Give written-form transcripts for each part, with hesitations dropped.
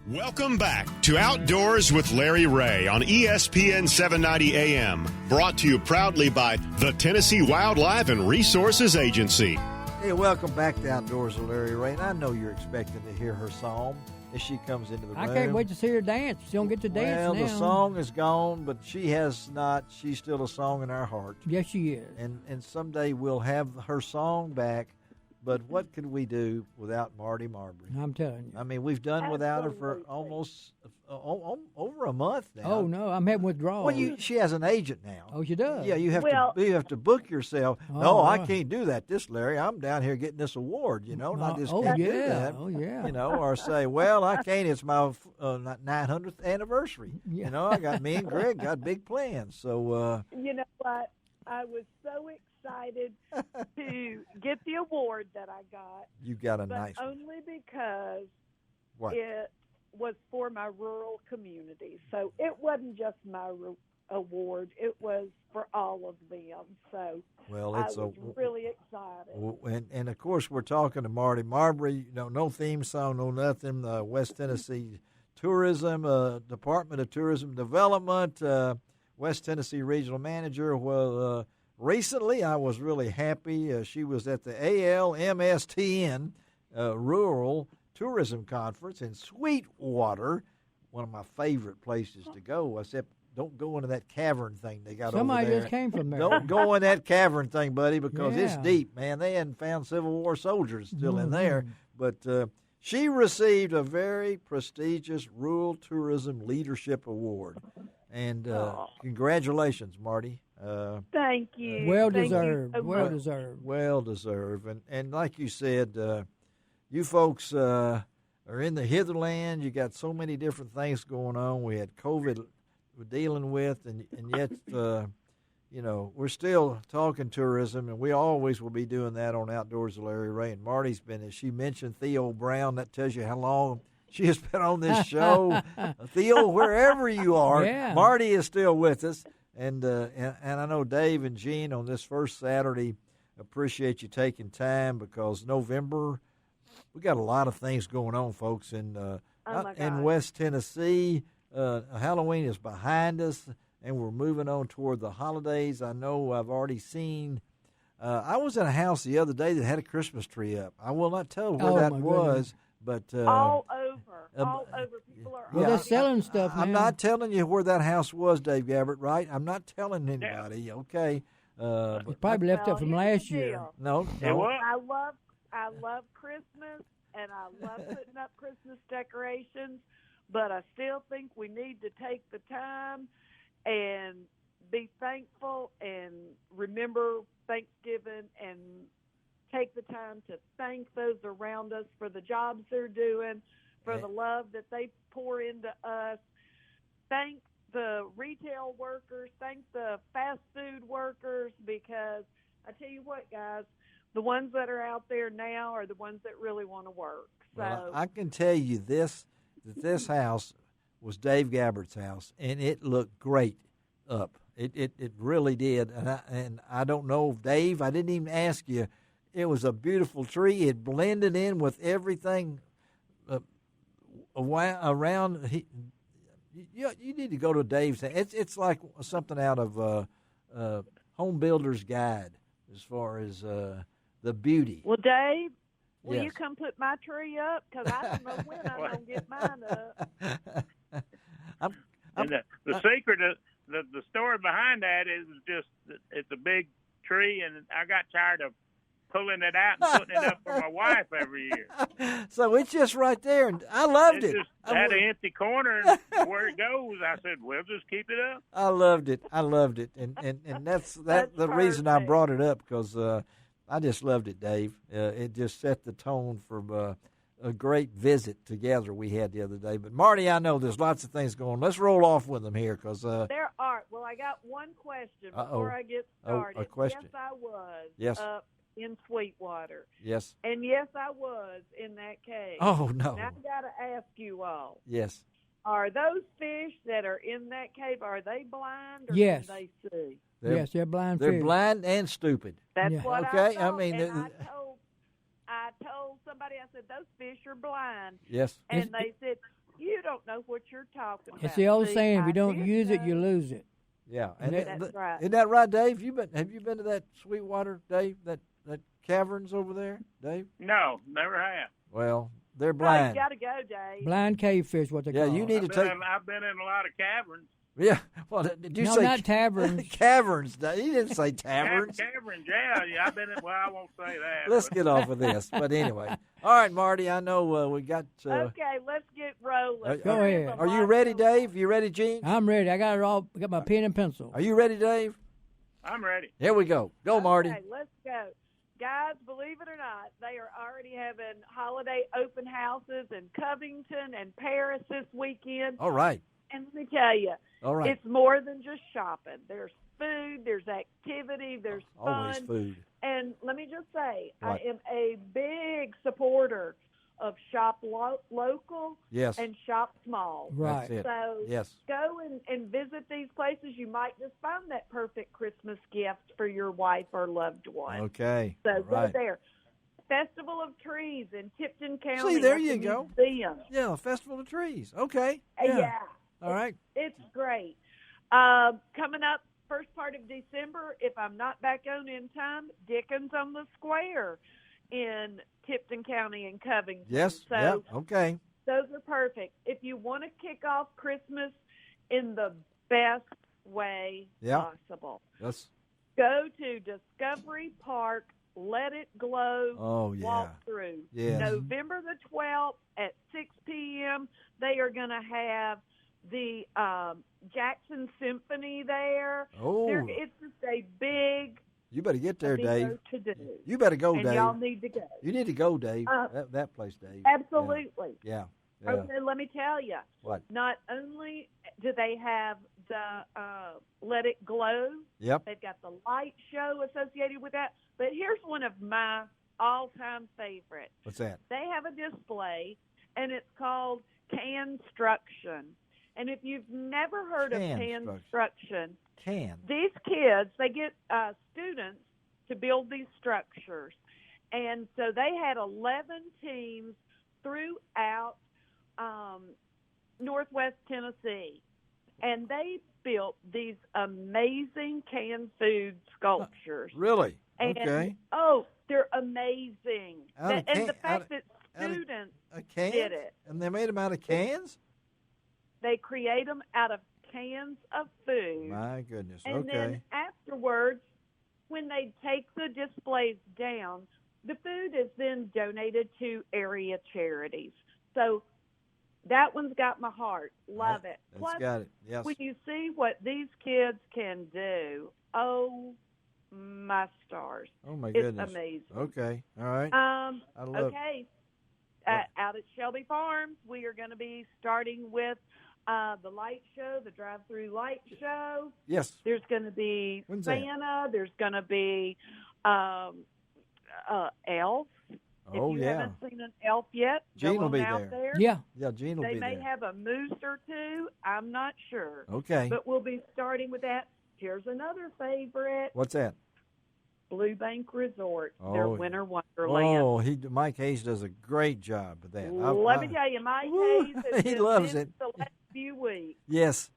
Welcome back to Outdoors with Larry Ray on ESPN 790 AM. Brought to you proudly by the Tennessee Wildlife and Resources Agency. Hey, welcome back to Outdoors with Larry Ray. And I know you're expecting to hear her song as she comes into the room. I can't wait to see her dance. She don't get to dance now. Well, the song is gone, but she has not. She's still a song in our heart. Yes, she is. And someday we'll have her song back. But what could we do without Marty Marbry? I'm telling you. I mean, we've done without her for almost over a month now. Oh, no, I'm having withdrawals. Well, she has an agent now. Oh, she does? Yeah, you have to book yourself. Oh, no, I can't do that, Larry. I'm down here getting this award, I just can't do that. Oh, yeah. Or say, well, I can't. It's my 900th anniversary. Yeah. Me and Greg got big plans. So, you know what? I was so excited to get the award that I got. You got a nice one. Only because it was for my rural community. So it wasn't just my award. It was for all of them. So I was really excited. And of course, we're talking to Marty Marbry. No theme song, no nothing. West Tennessee Tourism, Department of Tourism Development, West Tennessee Regional Manager. Well, recently I was really happy. She was at the ALMSTN Rural Tourism Conference in Sweetwater, one of my favorite places to go, except don't go into that cavern thing they got Somebody over there. just came from there. Don't go in that cavern thing, buddy, because it's deep, man. They hadn't found Civil War soldiers still in there. But she received a very prestigious Rural Tourism Leadership Award. And congratulations, Marty. Thank you. Well Thank deserved. You so well much. deserved. Well deserved. And like you said, you folks are in the hitherland. You got so many different things going on. We had COVID we're dealing with, and yet, we're still talking tourism, and we always will be doing that on Outdoors with Larry Ray. And Marty's been, as she mentioned, Theo Brown. That tells you how long she has been on this show. Theo, wherever you are, Marty is still with us. And I know Dave and Gene on this first Saturday appreciate you taking time, because November, we got a lot of things going on, folks, in West Tennessee. Halloween is behind us, and we're moving on toward the holidays. I know I've already seen. I was in a house the other day that had a Christmas tree up. I will not tell where that was, but all over. People are. Well, they're selling stuff now. I'm not telling you where that house was, Dave Gabbert. Right? I'm not telling anybody. Okay. You probably left it from last year. No. I love Christmas, and I love putting up Christmas decorations. But I still think we need to take the time and be thankful and remember Thanksgiving and take the time to thank those around us for the jobs they're doing, for the love that they pour into us. Thank the retail workers, thank the fast food workers, because I tell you what, guys, the ones that are out there now are the ones that really want to work. So well, I can tell you this. This house was Dave Gabbert's house, and it looked great up. It really did. And I don't know, Dave, I didn't even ask you. It was a beautiful tree. It blended in with everything around. You need to go to Dave's house. It's like something out of Home Builder's Guide as far as the beauty. Well, Dave, will yes. you come put my tree up? Because I don't know when I'm going to get mine up. And the secret of the story behind that is just it's a big tree, and I got tired of pulling it out and putting it up for my wife every year. So it's just right there, and I loved it. Just had an empty corner, and where it goes, I said, "Well, just keep it up." I loved it, and that's the reason I brought it up, because I just loved it, Dave. It just set the tone for a great visit together we had the other day. But Marty, I know there's lots of things going on. Let's roll off with them here, because there are. Well, I got one question before I get started. A question. Yes, I was. Yes. Up in Sweetwater. Yes. And yes, I was in that cave. Oh, no. Now I got to ask you all. Yes. Are those fish that are in that cave, are they blind or Yes. can they see? Yes, they're blind They're fish. blind and stupid. That's Yeah. what Okay, I thought. I mean, and I told somebody, I said, those fish are blind. Yes. And they said, you don't know what you're talking about. It's the old See, saying: if you I don't did use it, know- you lose it. Yeah, That's right. Isn't that right, Dave? Have you been to that Sweetwater, Dave? That caverns over there, Dave? No, never have. Well, they're Oh, you blind. got to go, Dave. Blind cave fish, what they Yeah, call you it. need to take. I've been in a lot of caverns. Yeah. Well, did you No, say not taverns. caverns? Dave. He didn't say taverns. Caverns, yeah. I've been in. Well, I won't say that. Let's but- get off of this. But anyway, all right, Marty. I know we got. Okay, let's get rolling. Go There is ahead. a Are you lot ready, going on. Dave? You ready, Gene? I'm ready. I got it all. I got my pen and pencil. Are you ready, Dave? I'm ready. Here we go. Go, Marty. Okay, let's go. Guys, believe it or not, they are already having holiday open houses in Covington and Paris this weekend. All right. And let me tell you, All right. it's more than just shopping. There's food, there's activity, there's fun. Always food. And let me just say, What? I am a big supporter of shop local Yes. and shop small. Right. That's it. So Yes. go and visit these places. You might just find that perfect Christmas gift for your wife or loved one. Okay. So All go right. there. Festival of Trees in Tipton County. See, there at the you go. Museum. Yeah, Festival of Trees. Okay. Yeah. All right. It's great. Coming up first part of December, if I'm not back on in time, Dickens on the Square in Tipton County and Covington. Yes. So Yep. Okay. those are perfect. If you want to kick off Christmas in the best way Yeah. possible, That's. go to Discovery Park, Let It Glow Oh yeah. walk through. Yes. November the 12th at 6 p.m., they are going to have the Jackson Symphony there. Oh. It's just a big You better get there, deal Dave. to do. You better go, and Dave. y'all need to go. You need to go, Dave. Uh, that place, Dave. Absolutely. Yeah. Yeah. Okay, let me tell you. What? Not only do they have the Let It Glow, Yep. they've got the light show associated with that. But here's one of my all-time favorites. What's that? They have a display, and it's called Construction. And if you've never heard of Construction, these kids, they get students to build these structures. And so they had 11 teams throughout Northwest Tennessee. And they built these amazing canned food sculptures. Really? And, Okay. oh, they're amazing. Out of And the can- fact that out of- students A can? did it. And they made them out of cans? They create them out of cans of food. My goodness. And Okay. then afterwards, when they take the displays down, the food is then donated to area charities. So that one's got my heart. Love it. That's Plus, got it. Yes. when you see what these kids can do, oh, my stars. Oh, my It's goodness. amazing. Okay. All right. I love okay. Out at Shelby Farms, we are going to be starting with the light show, the drive-through light show. Yes. There's going to be When's that? Santa. There's going to be elf. Oh, if you yeah. haven't seen an elf yet, Gene go will on be out there. Yeah. Yeah, Gene will They be may there. have a moose or two. I'm not sure. Okay. But we'll be starting with that. Here's another favorite, What's that? Blue Bank Resort, their Oh, winter wonderland. Oh, Mike Hayes does a great job with that. Let me tell you, Mike Woo, Hayes has he been loves busy it. the last few weeks. Yes,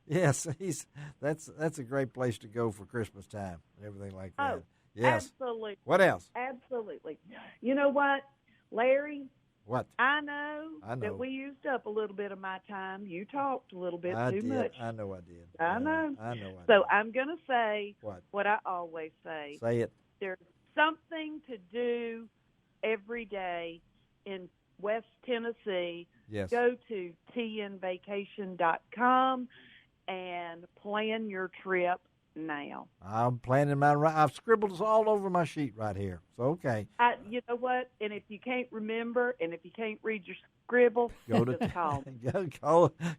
that's a great place to go for Christmas time and everything like that. Oh, Yes. Absolutely. What else? Absolutely. You know what, Larry? What? I know I know. that we used up a little bit of my time. You talked a little bit I too did. much. I know I did. I know. I know I So did. I'm going to say What? I always say. Say it. There's something to do every day in West Tennessee. Yes. Go to tnvacation.com and plan your trip now. I'm planning mine right. I've scribbled this all over my sheet right here. So okay. You know what? And if you can't remember, and if you can't read your scribble, Go to just call.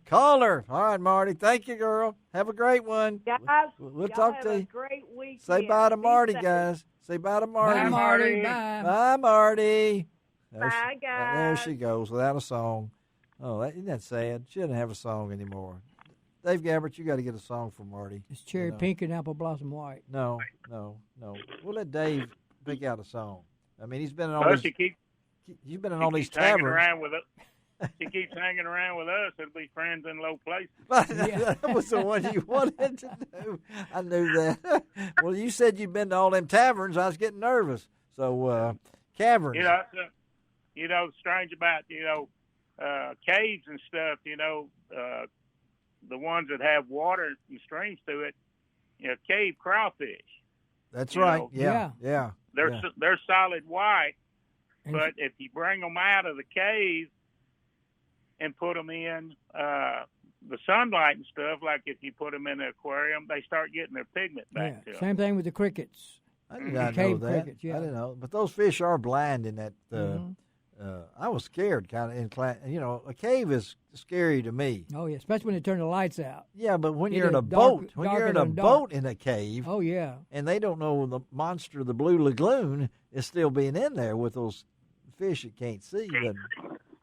call her. All right, Marty. Thank you, girl. Have a great one. Guys, We'll y'all talk have to a you. great weekend. Say bye to Be Marty, safe. guys. Say bye to Marty. Bye, Marty. Bye. Bye, Marty. There Bye, guys. There she goes without a song. Oh, isn't that sad? She doesn't have a song anymore. Dave Gabbert, you got to get a song for Marty. It's cherry You know. pink and apple blossom white. No. We'll let Dave pick out a song. I mean, he's been in all Plus, these. you keep You've been in all these hanging taverns. around with it. she keeps hanging around with us, it'll be friends in low places. That was the one you wanted to do. I knew that. Well, you said you'd been to all them taverns. I was getting nervous. So, caverns. The strange about, caves and stuff, the ones that have water and streams to it, cave crawfish. That's right. Yeah. They're solid white, but if you bring them out of the cave and put them in the sunlight and stuff, like if you put them in the aquarium, they start getting their pigment back to them. Same thing with the crickets. I did not cave know that. crickets, yeah. I didn't know. But those fish are blind in that. I was scared, kind of. A cave is scary to me. Oh yeah, especially when they turn the lights out. Yeah, but when you're Either in a boat, in a cave, oh yeah, and they don't know the monster, the blue lagoon, is still being in there with those fish you can't see. But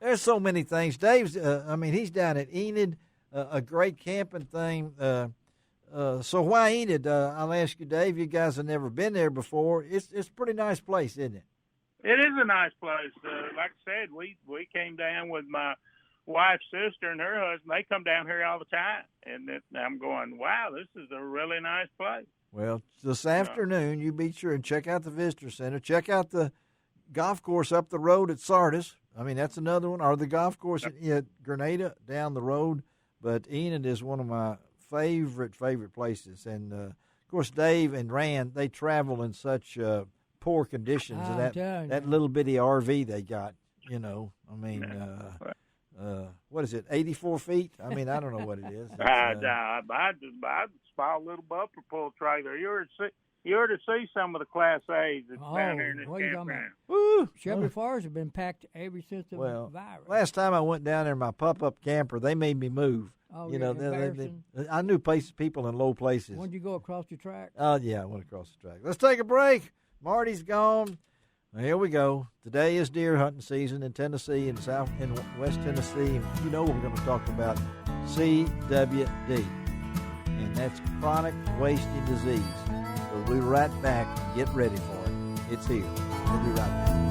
there's so many things. Dave's, he's down at Enid, a great camping thing. So why Enid? I'll ask you, Dave. You guys have never been there before. It's a pretty nice place, isn't it? It is a nice place. Like I said, we came down with my wife's sister and her husband. They come down here all the time, and I'm going, wow, this is a really nice place. Well, this afternoon, you be sure and check out the Visitor Center. Check out the golf course up the road at Sardis. That's another one. Or the golf course at Grenada down the road. But Enid is one of my favorite places. And, of course, Dave and Rand, they travel in such poor conditions. And that little bitty RV they got, what is it, 84 feet? I don't know what it is. I small little bumper pull trailer. You were to see some of the Class A's that's down here in this campground. Woo! Chevy Fords have been packed ever since the virus. Last time I went down there in my pop-up camper, they made me move. Oh, I knew people in low places. When did you go across the track? Yeah, I went across the track. Let's take a break. Marty's gone. Well, here we go. Today is deer hunting season in Tennessee and West Tennessee. And we're going to talk about CWD, and that's chronic wasting disease. So we'll be right back and get ready for it. It's here. We'll be right back.